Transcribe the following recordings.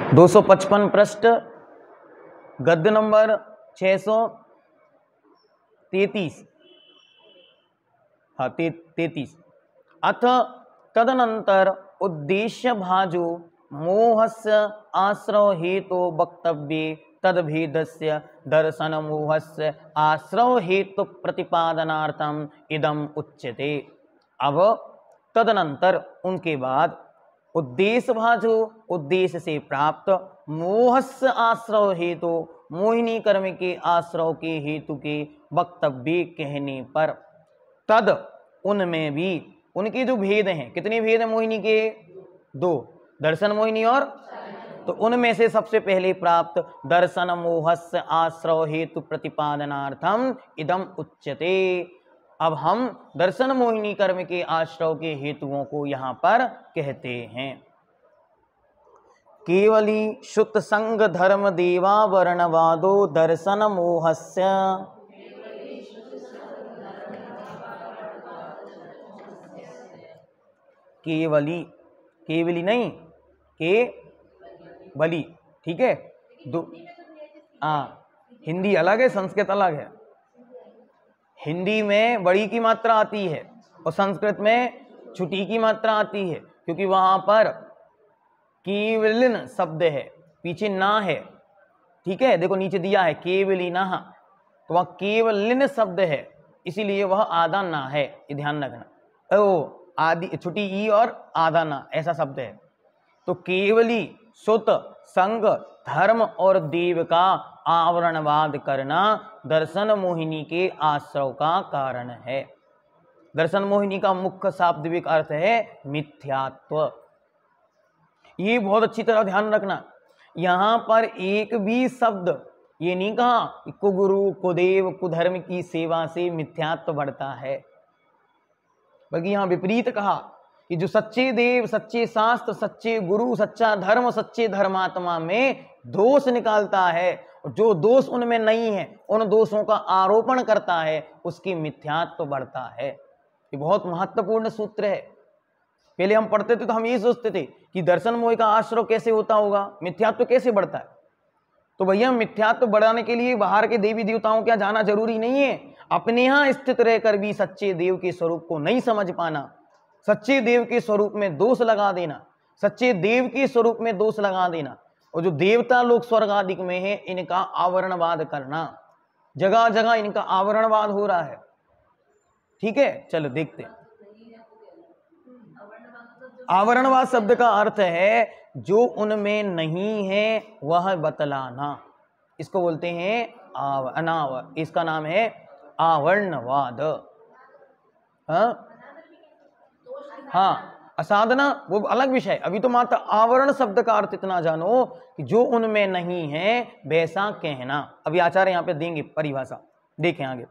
255 पृष्ठ गद्य नंबर 633। हाँ 33। अथ तदनंतर उद्देश्य भाजो मोहस्य आश्रव हेतु वक्तव्ये तद्भेदस्य दर्शन मोहस्य आश्रव हेतु प्रतिपादनार्थम इदम उच्यते। अब तदनंतर उनके बाद उद्देश्य भाजो उद्देश्य से प्राप्त मोहस्य आश्रव हेतु मोहिनी कर्म के आश्रव के हेतु के वक्तव्य कहने पर तद उनमें भी उनके जो भेद हैं, कितने भेद हैं मोहिनी के? 2, दर्शन मोहिनी और तो उनमें से सबसे पहले प्राप्त दर्शन मोहस्य आश्रव हेतु प्रतिपादनार्थम इदम उच्यते। अब हम दर्शन मोहिनी कर्म के आश्रव के हेतुओं को यहाँ पर कहते हैं। केवली शुद्ध संग धर्म देवावरणवादो दर्शन मोहस्य केवली, केवली नहीं केवली, ठीक है। हिंदी अलग है, संस्कृत अलग है। हिंदी में बड़ी की मात्रा आती है और संस्कृत में छोटी की मात्रा आती है, क्योंकि वहां पर केवलिन शब्द है, पीछे ना है, ठीक है। देखो नीचे दिया है केवलिना, तो वहां केवलिन शब्द है, इसीलिए वह आधा ना है, ये ध्यान रखना। ओ आदि छोटी ई और आधा ना ऐसा शब्द है। तो केवली सुत संग धर्म और देव का आवरणवाद करना दर्शन मोहिनी के आश्रव का कारण है। दर्शन मोहिनी का मुख्य शाब्दिक अर्थ है मिथ्यात्व। ये बहुत अच्छी तरह ध्यान रखना, यहां पर एक भी शब्द ये नहीं कहा कुगुरु कुदेव कुधर्म की सेवा से मिथ्यात्व बढ़ता है, बल्कि यहां विपरीत कहा कि जो सच्चे देव, सच्चे शास्त्र, सच्चे गुरु, सच्चा धर्म, सच्चे धर्मात्मा में दोष निकालता है, और जो दोष उनमें नहीं है उन दोषों का आरोपण करता है, उसकी मिथ्यात्व बढ़ता है। ये बहुत महत्वपूर्ण सूत्र है। पहले हम पढ़ते थे तो हम ये सोचते थे कि दर्शन मोह का आश्रय कैसे होता होगा, मिथ्यात्व कैसे बढ़ता है। तो भैया मिथ्यात्व बढ़ाने के लिए बाहर के देवी देवताओं क्या जाना जरूरी नहीं है। अपने यहाँ स्थित रहकर भी सच्चे देव के स्वरूप को नहीं समझ पाना, सच्चे देव के स्वरूप में दोष लगा देना, सच्चे देव के स्वरूप में दोष लगा देना, और जो देवता लोग स्वर्ग आदि में है इनका आवरणवाद करना, जगह जगह इनका आवरणवाद हो रहा है। ठीक है, चलो देखते हैं। आवरणवाद शब्द का अर्थ है जो उनमें नहीं है वह बतलाना, इसको बोलते हैं अनावर, इसका नाम है आवरणवाद। हाँ असाधना वो अलग विषय, अभी तो मात्र आवरण शब्द का अर्थ इतना जानो कि जो उनमें नहीं है वैसा कहना। अभी आचार्य यहां पे देंगे परिभाषा, देखें आगे।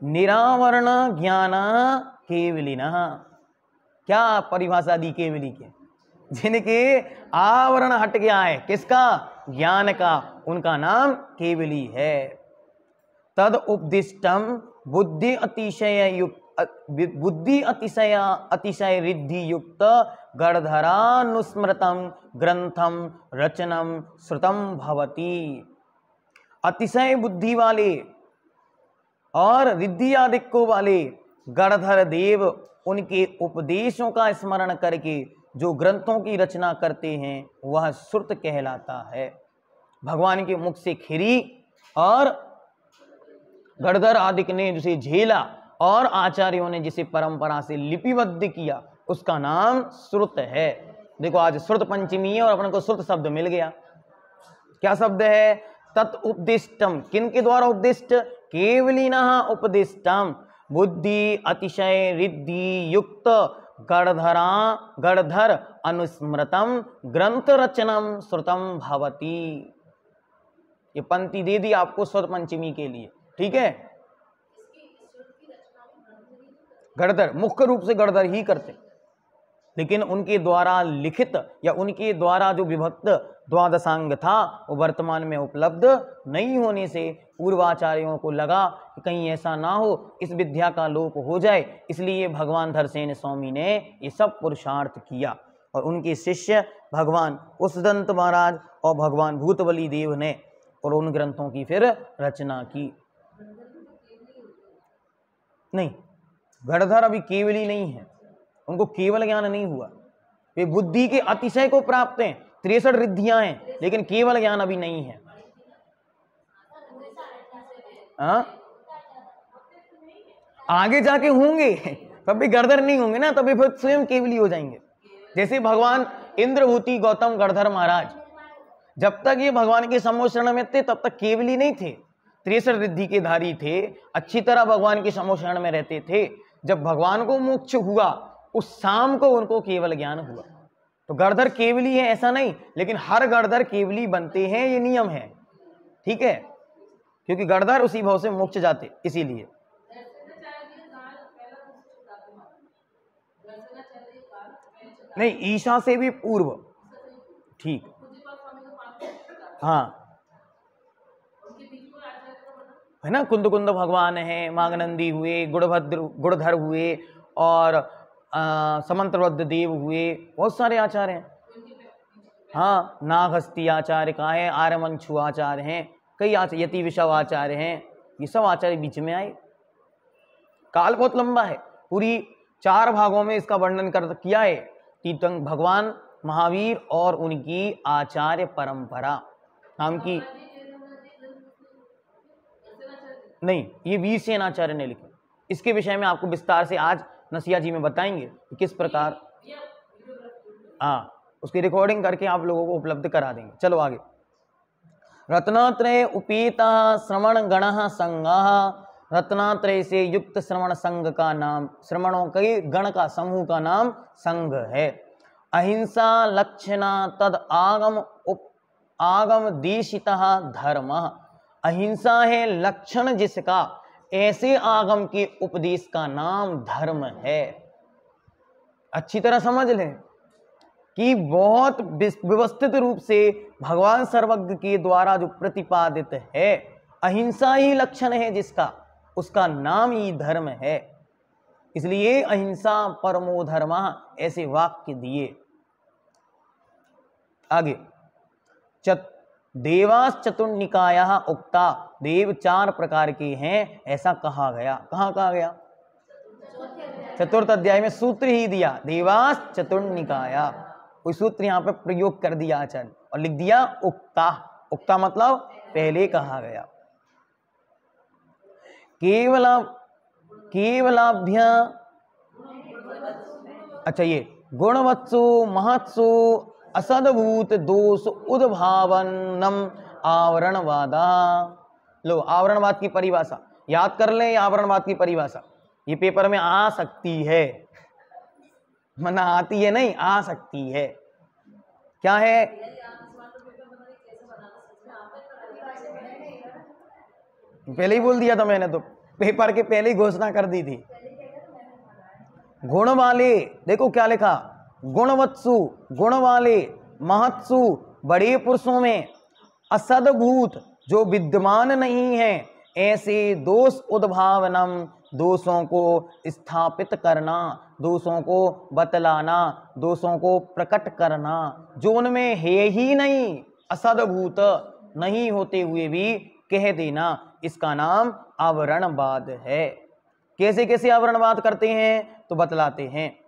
निरावरण ज्ञान केवलिनः, क्या परिभाषा दी केवली के? जिनके आवरण हट गया है, किसका? ज्ञान का, उनका नाम केवली है। तद उपदिष्टम बुद्धि अतिशय युक्त, बुद्धि अतिशय रिद्धि युक्त गणधरानुस्मृतम ग्रंथम रचनम श्रुतम भवति। अतिशय बुद्धि वाले और रिद्धि आदिक्यों वाले गणधर देव उनके उपदेशों का स्मरण करके जो ग्रंथों की रचना करते हैं वह श्रुत कहलाता है। भगवान के मुख से खिरी और गणधर आदिक ने जिसे झेला और आचार्यों ने जिसे परंपरा से लिपिबद्ध किया उसका नाम श्रुत है। देखो आज श्रुत पंचमी है और अपन को श्रुत शब्द मिल गया। क्या शब्द है? तत् उपदिष्टम, किन के द्वारा उपदिष्ट? केवलिनः उपदिष्टम बुद्धि अतिशय रिद्धि युक्त गणधर अनुस्मृतम ग्रंथ रचनम श्रुतम भवति। ये पंक्ति दे दी आपको श्रुत पंचमी के लिए, ठीक है। गणधर मुख्य रूप से गणधर ही करते, लेकिन उनके द्वारा लिखित या उनके द्वारा जो विभक्त द्वादशांग था वो वर्तमान में उपलब्ध नहीं होने से पूर्वाचार्यों को लगा कि कहीं ऐसा ना हो इस विद्या का लोप हो जाए, इसलिए भगवान धरसेन स्वामी ने ये सब पुरुषार्थ किया। और उनके शिष्य भगवान उसदंत महाराज और भगवान भूतबली देव ने और उन ग्रंथों की फिर रचना की। नहीं, गणधर अभी केवली नहीं है, उनको केवल ज्ञान नहीं हुआ, वे बुद्धि के अतिशय को प्राप्त हैं, 63 रिद्धियां हैं, लेकिन केवल ज्ञान अभी नहीं है। आगे जाके होंगे, तब भी गणधर नहीं होंगे ना, तभी फिर स्वयं केवली हो जाएंगे। जैसे भगवान इंद्रभूति गौतम गणधर महाराज, जब तक ये भगवान के सम्मोषण में थे तब तक केवली नहीं थे, 63 रिद्धि के धारी थे, अच्छी तरह भगवान के सम्मोषण में रहते थे। जब भगवान को मोक्ष हुआ उस शाम को उनको केवल ज्ञान हुआ। तो गणधर केवली है ऐसा नहीं, लेकिन हर गणधर केवली बनते हैं, ये नियम है, ठीक है, क्योंकि गणधर उसी भाव से मोक्ष जाते, इसीलिए। नहीं, ईशा से भी पूर्व, ठीक, हाँ है ना, कुंद कुंद भगवान है, मागनंदी हुए, गुड़धर हुए और समंत्रवद्ध देव हुए, बहुत सारे आचार्य हैं। हाँ, नागहस्ती आचार्य का है, आर्यमंशु आचार्य हैं, कई आचार्य, यति विषव आचार्य हैं, ये सब आचार्य बीच में आए। काल बहुत लंबा है, पूरी 4 भागों में इसका वर्णन किया है, तीर्थंकर भगवान महावीर और उनकी आचार्य परंपरा नाम की। नहीं, ये वीरसेन आचार्य ने लिखा। इसके विषय में आपको विस्तार से आज नसिया जी में बताएंगे कि किस प्रकार, उसकी रिकॉर्डिंग करके आप लोगों को उपलब्ध करा देंगे। चलो आगे। रत्नात्रय उपेता श्रवण गण संगः, रत्नात्रय से युक्त श्रवण संघ का नाम, श्रवणों के गण का समूह का नाम संघ है। अहिंसा लक्षणा तद आगम देशितः धर्म, अहिंसा है लक्षण जिसका, ऐसे आगम के उपदेश का नाम धर्म है। अच्छी तरह समझ लें कि बहुत व्यवस्थित रूप से भगवान सर्वज्ञ के द्वारा जो प्रतिपादित है, अहिंसा ही लक्षण है जिसका, उसका नाम ही धर्म है। इसलिए अहिंसा परमो धर्मः ऐसे वाक्य दिए। आगे, देवास चतुर्निकाया उक्ता, देव 4 प्रकार के हैं ऐसा कहा गया। कहाँ कहा गया? चतुर्थ अध्याय में सूत्र ही दिया, देवास चतुर्निकाया, कोई सूत्र यहाँ पे प्रयोग कर दिया आचार्य और लिख दिया उक्ता। उक्ता मतलब पहले कहा गया। केवलाभ्य, अच्छा, ये गुणवत्सु महत्सु असद्भूत दोष उद्भावनम आवरणवादा। लो, आवरणवाद की परिभाषा याद कर ले, आवरणवाद की परिभाषा ये पेपर में आ सकती है, मना आती है नहीं, आ सकती है। क्या है? पहले ही बोल दिया था मैंने, तो पेपर के पहले ही घोषणा कर दी थी। गुण वाले, देखो क्या लिखा, गुणवत्सु, गुण वाले, महत्सु, बड़े पुरुषों में, असद्भूत, जो विद्यमान नहीं है, ऐसे दोष उद्भावनम, दोषों को स्थापित करना, दोषों को बतलाना, दोषों को प्रकट करना, जो उनमें है ही नहीं, असद्भूत नहीं होते हुए भी कह देना, इसका नाम आवरणवाद है। कैसे कैसे आवरणवाद करते हैं तो बतलाते हैं।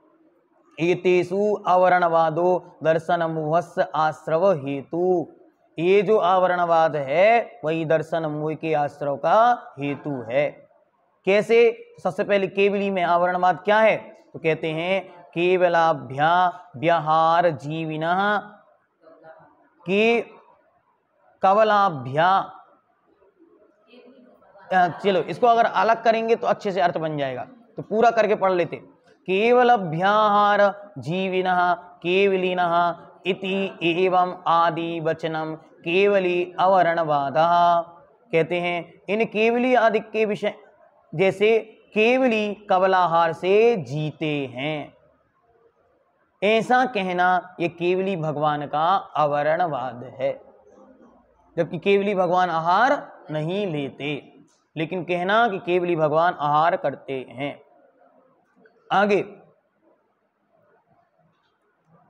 एतेषु आवरणवादो दर्शन मोहस्य आश्रव हेतु, ये जो आवरणवाद है वही दर्शन मोह के आश्रव का हेतु है। कैसे? सबसे पहले केवली में आवरणवाद क्या है तो कहते हैं केवलाभ्या व्यवहार जीविनः, के कवलाभ्या, चलो इसको अगर अलग करेंगे तो अच्छे से अर्थ बन जाएगा, तो पूरा करके पढ़ लेते। केवलभ्याहार जीविनः केवलिनः इति एवं आदि वचनम केवली अवरणवादः, कहते हैं इन केवली आदि के विषय, जैसे केवली कवलाहार से जीते हैं, ऐसा कहना ये केवली भगवान का अवरणवाद है। जबकि केवली भगवान आहार नहीं लेते, लेकिन कहना कि केवली भगवान आहार करते हैं। आगे,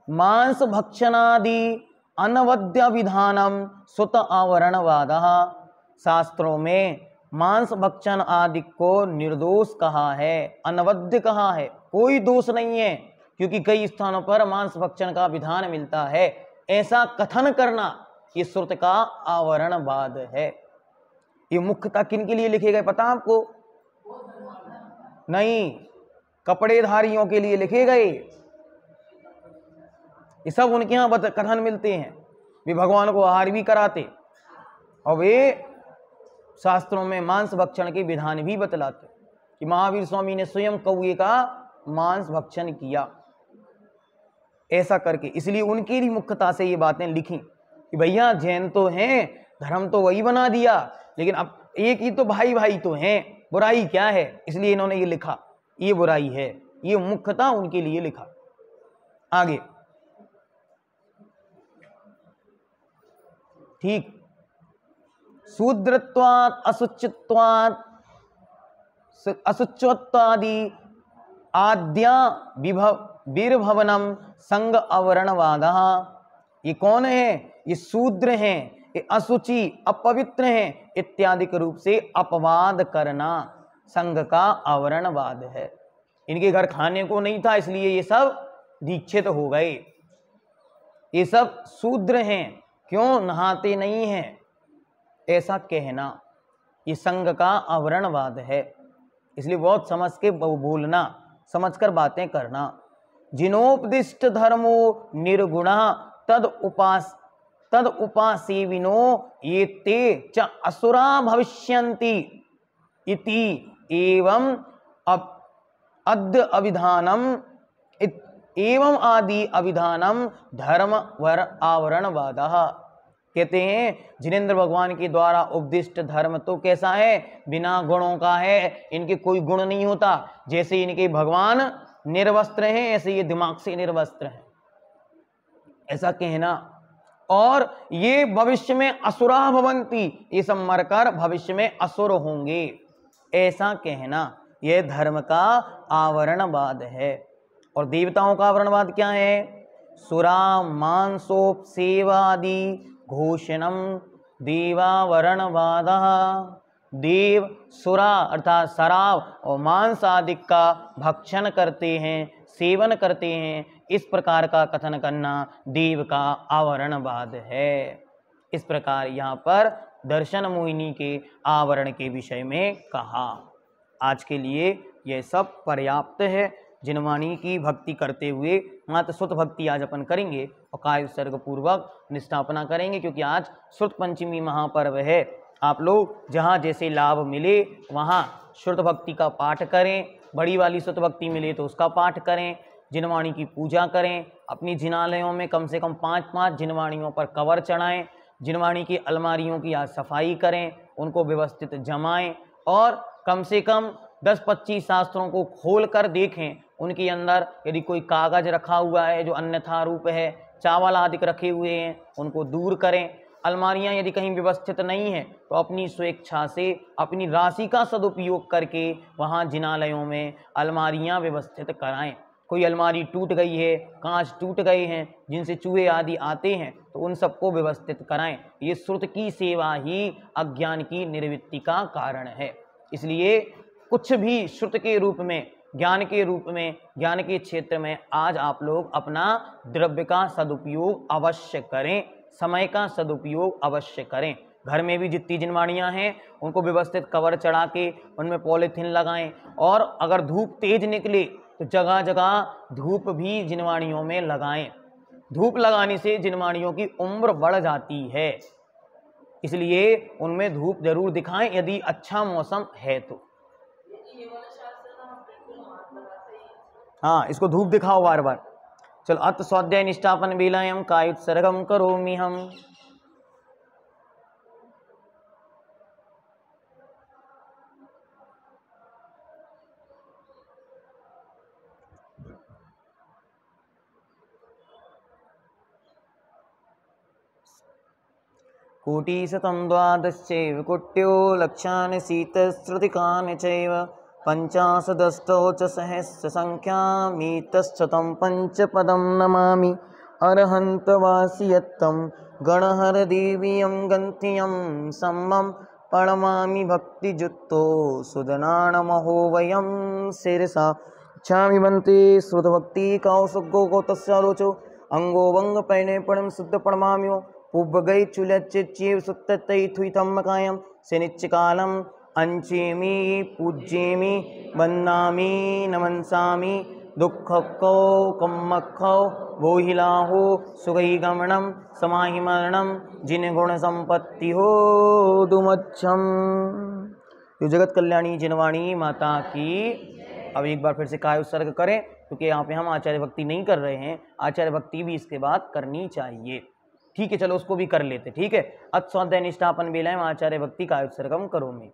मांस भक्षणादि अनवद्य विधानम सुत आवरणवादः। शास्त्रों में मांस भक्षण आदि को निर्दोष कहा है, अनवद्य कहा है, कोई दोष नहीं है, क्योंकि कई स्थानों पर मांस भक्षण का विधान मिलता है। ऐसा कथन करना ये श्रुत का आवरणवाद है। ये मुख्यतः किन के लिए लिखे गए पता आपको? नहीं, कपड़ेधारियों के लिए लिखे गए। ये सब उनके यहाँ कथन मिलते हैं। वे भगवान को आहार भी कराते और वे शास्त्रों में मांस भक्षण के विधान भी बतलाते कि महावीर स्वामी ने स्वयं कौए का मांस भक्षण किया, ऐसा करके। इसलिए उनके लिए मुख्यता से ये बातें लिखी कि भैया जैन तो हैं, धर्म तो वही बना दिया, लेकिन अब एक ही तो भाई भाई तो हैं, बुराई क्या है? इसलिए इन्होंने ये लिखा, ये बुराई है। ये मुख्यता उनके लिए लिखा। आगे ठीक, शूद्रत्वात् असुचित्वात् असुच्यत्वादि आद्या विर्भवनम संग आवरणवादः। ये कौन है? ये शूद्र हैं, ये असुचि अपवित्र हैं इत्यादि के रूप से अपवाद करना संग का आवरणवाद है। इनके घर खाने को नहीं था, इसलिए ये सब दीक्षित हो गए। ये सब शूद्र हैं, क्यों? नहाते नहीं हैं, ऐसा कहना ये संग का आवरणवाद है। इसलिए बहुत समझ के बोलना, समझकर बातें करना। जिनोपदिष्ट धर्मो निर्गुणः तद उपासेविनो ये ते च असुरा भविष्यन्ति इति एवं अद्य अभिधानम एवं आदि अभिधानम धर्म वर आवरणवादः। कहते हैं जिनेंद्र भगवान के द्वारा उपदिष्ट धर्म तो कैसा है? बिना गुणों का है, इनके कोई गुण नहीं होता। जैसे इनके भगवान निर्वस्त्र हैं, ऐसे ये दिमाग से निर्वस्त्र हैं, ऐसा कहना। और ये भविष्य में असुरा भवंती, ये सब मरकर भविष्य में असुर होंगे, ऐसा कहना, यह धर्म का आवरणवाद है। और देवताओं का आवरणवाद क्या है? सुरा मांसोप सेवादि घोषणम देवावरणवादः। देव सुरा अर्थात शराब और मांस आदि का भक्षण करते हैं, सेवन करते हैं, इस प्रकार का कथन करना देव का आवरणवाद है। इस प्रकार यहाँ पर दर्शन मोहिनी के आवरण के विषय में कहा। आज के लिए यह सब पर्याप्त है। जिनवाणी की भक्ति करते हुए मात्र श्रुत भक्ति आज अपन करेंगे और काय उत्सर्ग पूर्वक निष्ठापना करेंगे, क्योंकि आज श्रुत पंचमी महापर्व है। आप लोग जहाँ जैसे लाभ मिले वहाँ श्रुत भक्ति का पाठ करें, बड़ी वाली श्रुत भक्ति मिले तो उसका पाठ करें, जिनवाणी की पूजा करें, अपनी जिनालयों में कम से कम 5-5 जिनवाणियों पर कवर चढ़ाएं, जिनवाणी की अलमारियों की आज सफाई करें, उनको व्यवस्थित जमाएं और कम से कम 10-25 शास्त्रों को खोल कर देखें। उनके अंदर यदि कोई कागज रखा हुआ है जो अन्यथा रूप है, चावल आदि रखे हुए हैं, उनको दूर करें। अलमारियां यदि कहीं व्यवस्थित नहीं है तो अपनी स्वेच्छा से अपनी राशि का सदुपयोग करके वहां जिनालयों में अलमारियां व्यवस्थित कराएं। कोई अलमारी टूट गई है, कांच टूट गए हैं जिनसे चूहे आदि आते हैं, तो उन सबको व्यवस्थित कराएं। ये श्रुत की सेवा ही अज्ञान की निवृत्ति का कारण है। इसलिए कुछ भी श्रुत के रूप में, ज्ञान के रूप में, ज्ञान के क्षेत्र में आज आप लोग अपना द्रव्य का सदुपयोग अवश्य करें, समय का सदुपयोग अवश्य करें। घर में भी जितनी जिनवाणियाँ हैं उनको व्यवस्थित कवर चढ़ा के उनमें पॉलीथीन लगाएं। और अगर धूप तेज निकले तो जगह जगह धूप भी जिनवाणियों में लगाएं। धूप लगाने से जिनवाणियों की उम्र बढ़ जाती है, इसलिए उनमें धूप जरूर दिखाएं यदि अच्छा मौसम है तो। हाँ, इसको धूप दिखाओ बार बार। चलो, अत स्वाध्याय निष्ठापन वेलायां कायोत्सर्गं करोमि हम। कोटिशतं द्वादश्चैव कोट्यो लक्षानि शीतश्रुतिकानि चैव पंचाशदष्टौ च सहस्रसंख्यामितश्शतं पंचपदं नमामि। अर्हंत वासियत्तं गणहर देवीयं गन्त्यं सम्मं प्रणमामि भक्तिजुक्तो सुदनानमहो वयं शिरसा इच्छामि भन्ते श्रुतभक्ति कौसुगो गोतस्यालोचो अंगो वंग पैने पणम शुद्ध प्रणमाम्यो पुब्बगै चुलच्चेव सुत्ततै थुइतम कायम सेनिच्चकालम अंचेमि पूज्येमि वन्दामि नमंसामि दुःखकौ कम्मखौ वोहिलाहो सुगैगमनं समाहिमरणं जिन गुण संपत्ति हो दुमच्छम। यो जगत कल्याणी जिनवाणी माता की। अब एक बार फिर से काय उत्सर्ग करें, क्योंकि यहाँ पे हम आचार्य भक्ति नहीं कर रहे हैं, आचार्य भक्ति भी इसके बाद करनी चाहिए। ठीक है, चलो उसको भी कर लेते। ठीक है, अथ स्वाध्याय निष्ठापन बेलाएं आचार्य भक्ति काय उत्सर्गम करो में।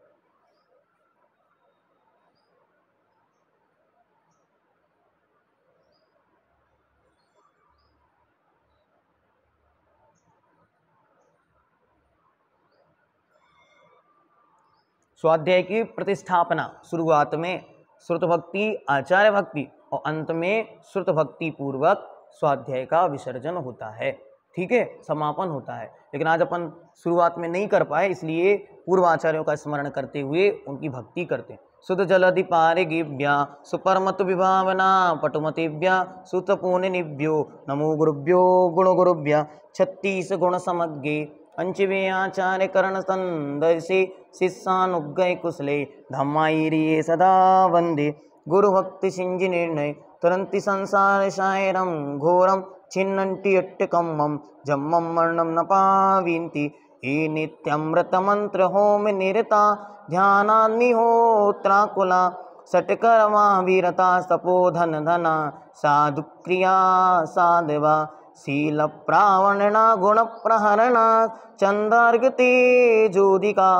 स्वाध्याय की प्रतिष्ठापना शुरुआत में श्रुत भक्ति, आचार्य भक्ति और अंत में श्रुत भक्ति पूर्वक स्वाध्याय का विसर्जन होता है। ठीक है, समापन होता है। लेकिन आज अपन शुरुआत में नहीं कर पाए, इसलिए पूर्व आचार्यों का स्मरण करते हुए उनकी भक्ति करते हैं। सुत जलधि पारिगेभ्या सुपरमत विभावना पटुमतेभ्या सुतपूर्णिभ्यो नमो गुरुभ्यो गुण गुरुभ्या 36 गुण समग्गे पंचवे आचार्य करण संदर्शे शिष्यानुगय कुशले धम्माईरिये सदा वंदे गुरु भक्ति सिंजि निर्णय तरंति संसार शायरम घोरम छिन्नन्ति अट्टकम्मम जम्मम मरणम न पाविन्ति ये नित्यमृत मंत्र होम निरता ध्यानाग्निहोत्राकुला सटकर्मा वीरता सपोधन धना साधु क्रिया साधवा शील प्रावणना गुण प्रहरणा चंदार्घ तेजोदिका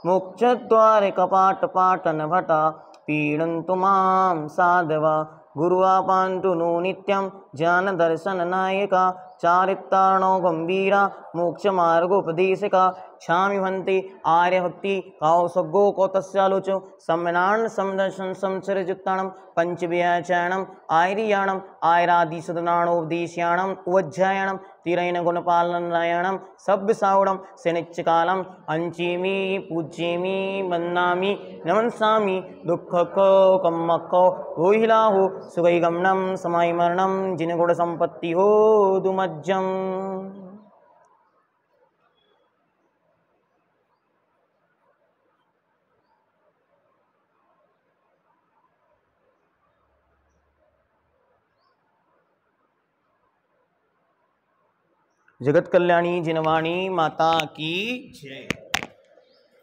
मोक्ष द्वार कपाट पाटन भटा पीडन्तु मां साधवा गुरुवापान्तु नो नित्यं ज्ञान दर्शन नायका चारित्राणो गंभीरा मोक्ष मार्गोपदेशका क्षामि भन्ते आर्य भक्ति कौसगो कौतस्यालोचो सम्यनान समदर्शन संसर्जुत्ताणं पंचव्याचारणं आयरियाणं आयरादि सदनाणोपदेश्याणं उवज्जायाणं तिरैन गुणपालनायाणं सभ्यसावणं सेनिच्चकालं अंचेमि पूज्येमि वन्दामि नमंसामि दुःखको कम्मको वोहिलाहो सुगैगमनं समाहिमरणं जिनगुण संपत्ति हो दुमज्जम। जगत कल्याणी जिनवाणी माता की जय।